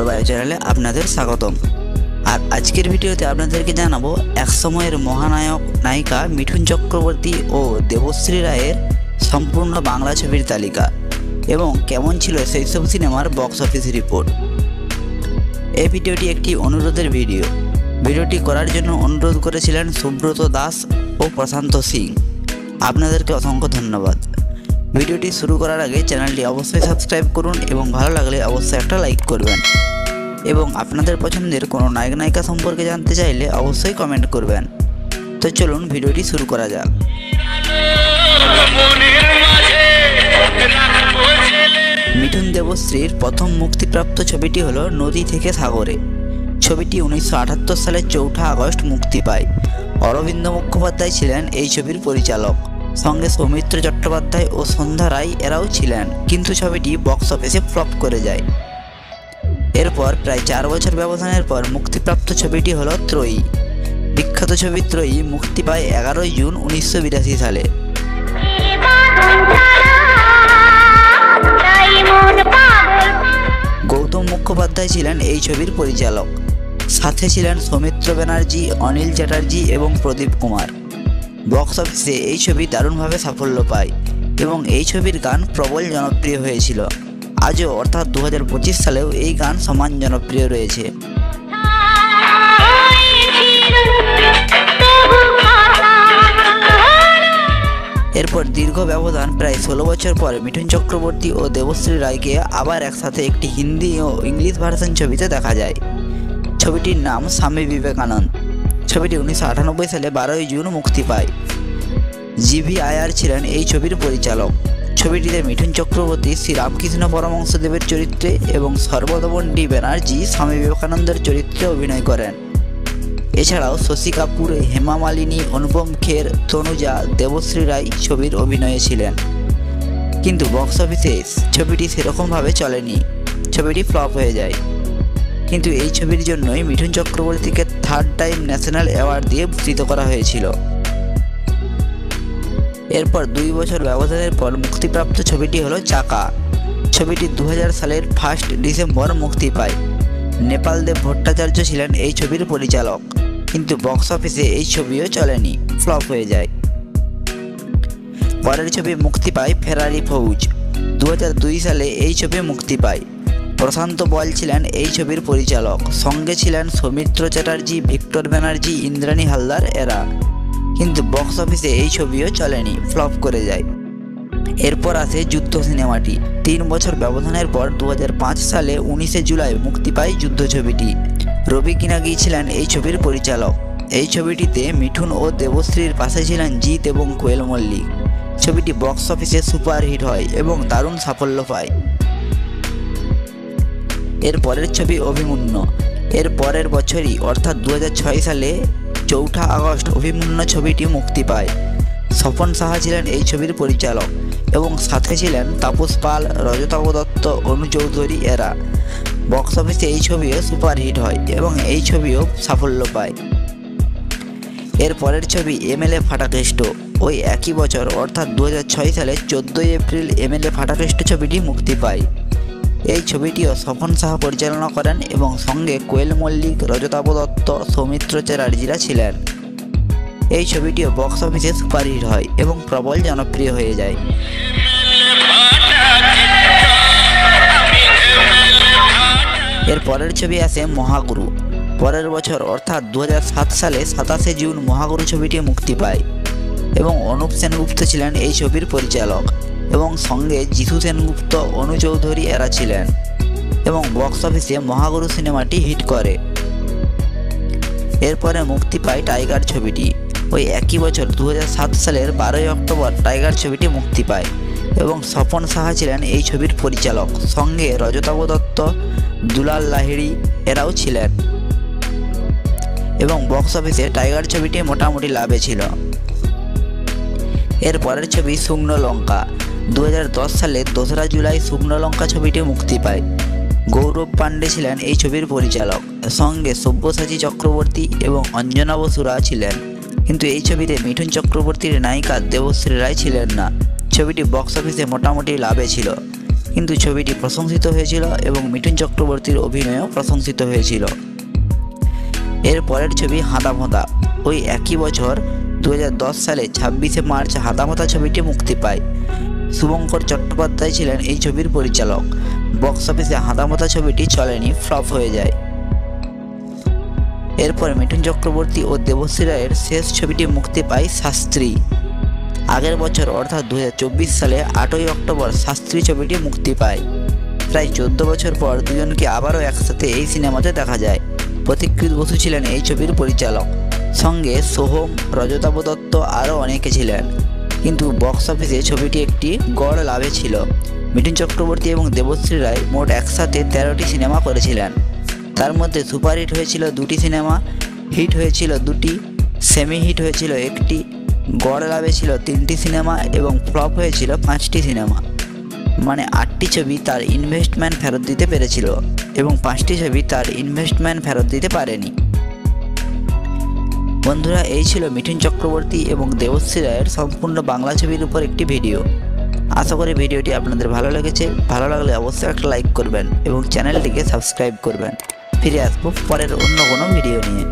আরও বায়ো চ্যানেলে আপনাদের স্বাগতম। আর আজকের ভিডিওতে আপনাদেরকে জানাবো এক সময়ের মহানায়ক নায়িকা মিঠুন চক্রবর্তী ও দেবশ্রী রায়ের সম্পূর্ণ বাংলা ছবির তালিকা এবং কেমন ছিল সেই সব সিনেমার বক্স অফিস রিপোর্ট। এই ভিডিওটি একটি অনুরোধের ভিডিও। ভিডিওটি করার জন্য অনুরোধ করেছিলেন সুব্রত দাস ও প্রশান্ত সিং। আপনাদেরকে অসংখ্য ধন্যবাদ। ভিডিওটি শুরু করার আগে চ্যানেলটি অবশ্যই সাবস্ক্রাইব করুন এবং ভালো লাগলে অবশ্যই একটা লাইক করবেন এবং আপনাদের পছন্দের কোনো নায়ক নায়িকা সম্পর্কে জানতে চাইলে অবশ্যই কমেন্ট করবেন। তো চলুন ভিডিওটি শুরু করা যাক। মিঠুন দেবশ্রীর প্রথম মুক্তিপ্রাপ্ত ছবিটি হলো নদী থেকে সাগরে। ছবিটি 1978 সালের 4 আগস্ট মুক্তি পায়। অরবিন্দ মুখোপাধ্যায় ছিলেন এই ছবির পরিচালক, সঙ্গে সৌমিত্র চট্টোপাধ্যায় ও সন্ধ্যা রায় এরাও ছিলেন, কিন্তু ছবিটি বক্স অফিসে ফ্লপ করে যায়। এরপর প্রায় 4 বছর ব্যবধানের পর মুক্তিপ্রাপ্ত ছবিটি হলো ত্রয়ী। বিখ্যাত ছবি ত্রয়ী মুক্তি পায় 11 জুন 1982 সালে। গৌতম মুখোপাধ্যায় ছিলেন এই ছবির পরিচালক, সাথে ছিলেন সৌমিত্র ব্যানার্জি, অনিল চ্যাটার্জি এবং প্রদীপ কুমার। বক্স অফিসে এই ছবি দারুণভাবে সাফল্য পায় এবং এই ছবির গান প্রবল জনপ্রিয় হয়েছিল। আজও অর্থাৎ 2025 সালেও এই গান সমান জনপ্রিয় রয়েছে। এরপর দীর্ঘ ব্যবধান প্রায় 16 বছর পর মিঠুন চক্রবর্তী ও দেবশ্রী রায়কে আবার একসাথে একটি হিন্দি ও ইংলিশ ভার্সন ছবিতে দেখা যায়। ছবিটির নাম স্বামী বিবেকানন্দ। ছবিটি 1998 সালে 12 জুন মুক্তি পায়। জিভি আয়ার ছিলেন এই ছবির পরিচালক। ছবিটিতে মিঠুন চক্রবর্তী শ্রীরামকৃষ্ণ পরমহংসদেবের চরিত্রে এবং সর্বদমন ডি ব্যানার্জি স্বামী বিবেকানন্দের চরিত্রে অভিনয় করেন। এছাড়াও শশী কাপুর, হেমা মালিনী, অনুপম খের, তনুজা, দেবশ্রী রায় ছবির অভিনয়ে ছিলেন, কিন্তু বক্স অফিসে ছবিটি সেরকমভাবে চলেনি। ছবিটি ফ্লপ হয়ে যায়, কিন্তু এই ছবির জন্যই মিঠুন চক্রবর্তীকে 3rd টাইম ন্যাশনাল অ্যাওয়ার্ড দিয়ে ভূষিত করা হয়েছিল। এরপর 2 বছর ব্যবধানের পর মুক্তিপ্রাপ্ত ছবিটি হলো চাকা। ছবিটি 2000 সালের 1 ডিসেম্বর মুক্তি পায়। নেপাল দেব ভট্টাচার্য ছিলেন এই ছবির পরিচালক, কিন্তু বক্স অফিসে এই ছবিও চলেনি, ফ্লপ হয়ে যায়। পরের ছবি মুক্তি পায় ফেরারি ফৌজ। 2002 সালে এই ছবি মুক্তি পায়। প্রশান্ত বল ছিলেন এই ছবির পরিচালক, সঙ্গে ছিলেন সৌমিত্র চ্যাটার্জি, ভিক্টর ব্যানার্জি, ইন্দ্রাণী হালদার এরা, কিন্তু বক্স অফিসে এই ছবিও চলেনি, ফ্লপ করে যায়। এরপর আসে যুদ্ধ সিনেমাটি। 3 বছর ব্যবধানের পর 2005 সালে 19 জুলাই মুক্তি পায় যুদ্ধ ছবিটি। রবি কিনাগি ছিলেন এই ছবির পরিচালক। এই ছবিটিতে মিঠুন ও দেবশ্রীর পাশে ছিলেন জিৎ এবং কোয়েল মল্লিক। ছবিটি বক্স অফিসে সুপারহিট হয় এবং দারুণ সাফল্য পায়। এর পরের ছবি অভিমন্যু। এর পরের বছরই অর্থাৎ 2006 সালে 4 আগস্ট অভিমন্যু ছবিটি মুক্তি পায়। স্বপন সাহা ছিলেন এই ছবির পরিচালক এবং সাথে ছিলেন তাপস পাল, রজতাভ দত্ত, অনু চৌধুরী এরা। বক্স অফিসে এই ছবিও সুপারহিট হয় এবং এই ছবিও সাফল্য পায়। এর পরের ছবি এমএলএ ফাটাকেষ্ট। ওই একই বছর অর্থাৎ 2006 সালে 14 এপ্রিল এমএলএ ফাটাকেষ্ট ছবিটি মুক্তি পায়। এই ছবিটিও স্বপন সাহা পরিচালনা করেন এবং সঙ্গে কোয়েল মল্লিক, রজতাভ দত্ত, সৌমিত্র চ্যাটার্জিরা ছিলেন। এই ছবিটিও বক্স অফিসে সুপারহিট হয় এবং প্রবল জনপ্রিয় হয়ে যায়। এর পরের ছবি আসে মহাগুরু। পরের বছর অর্থাৎ 2007 সালে 27 জুন মহাগুরু ছবিটি মুক্তি পায় এবং অনুপ সেনগুপ্ত ছিলেন এই ছবির পরিচালক এবং সঙ্গে জিতু সেনগুপ্ত, অনু চৌধুরী এরা ছিলেন এবং বক্স অফিসে মহাগুরু সিনেমাটি হিট করে। এরপরে মুক্তি পায় টাইগার ছবিটি। ওই একই বছর 2007 সালের 12 অক্টোবর টাইগার ছবিটি মুক্তি পায় এবং স্বপন সাহা ছিলেন এই ছবির পরিচালক, সঙ্গে রজতাভ দত্ত, দুলাল লাহিড়ী এরাও ছিলেন এবং বক্স অফিসে টাইগার ছবিটি মোটামুটি লাভে ছিল। এর পরের ছবি শুকনো লঙ্কা। 2010 সালে 2রা জুলাই শুকনো লঙ্কা ছবিটি মুক্তি পায়। গৌরব পাণ্ডে ছিলেন এই ছবির পরিচালক, সঙ্গে সব্যসাচী চক্রবর্তী এবং অঞ্জনা বসুরা ছিলেন, কিন্তু এই ছবিতে মিঠুন চক্রবর্তীর নায়িকা দেবশ্রী রায় ছিলেন না। ছবিটি বক্স অফিসে মোটামুটি লাভে ছিল। কিন্তু ছবিটি প্রশংসিত হয়েছিল এবং মিঠুন চক্রবর্তীর অভিনয়ও প্রশংসিত হয়েছিল। এর পরের ছবি হাঁদামোতা। ওই একই বছর 2010 সালে 26শে মার্চ হাঁদামোতা ছবিটি মুক্তি পায়। শুভঙ্কর চট্টোপাধ্যায় ছিলেন এই ছবির পরিচালক। বক্স অফিসে হাঁদামোতা ছবিটি চলেনি, ফ্লপ হয়ে যায়। এরপর মিঠুন চক্রবর্তী ও দেবশ্রী রায়ের শেষ ছবিটি মুক্তি পায় শাস্ত্রী। আগের বছর অর্থাৎ 2024 সালে 8ই অক্টোবর শাস্ত্রী ছবিটি মুক্তি পায়। প্রায় 14 বছর পর দুজনকে আবারও একসাথে এই সিনেমাতে দেখা যায়। প্রতীকৃত বসু ছিলেন এই ছবির পরিচালক, সঙ্গে সোহম, রজতাভ দত্ত আরও অনেকে ছিলেন। কিন্তু বক্স অফিসে ছবিটি একটি গড় লাভে ছিল। মিঠুন চক্রবর্তী এবং দেবশ্রী রায় মোট একসাথে 13টি সিনেমা করেছিলেন। তার মধ্যে সুপারহিট হয়েছিল 2টি সিনেমা, হিট হয়েছিল 2টি, সেমি হিট হয়েছিল 1টি, গড় লাভে ছিল 3টি সিনেমা এবং ফ্লপ হয়েছিল 5টি সিনেমা। মানে 8টি ছবি তার ইনভেস্টমেন্ট ফেরত দিতে পেরেছিল এবং 5টি ছবি তার ইনভেস্টমেন্ট ফেরত দিতে পারেনি। বন্ধুরা, এই ছিল মিঠুন চক্রবর্তী এবং দেবশ্রী রায়ের সম্পূর্ণ বাংলা ছবির উপর একটি ভিডিও। আশা করি ভিডিওটি আপনাদের ভালো লেগেছে। ভালো লাগলে অবশ্যই একটা লাইক করবেন এবং চ্যানেলটিকে সাবস্ক্রাইব করবেন। ফিরে আসবো পরের অন্য কোনো ভিডিও নিয়ে।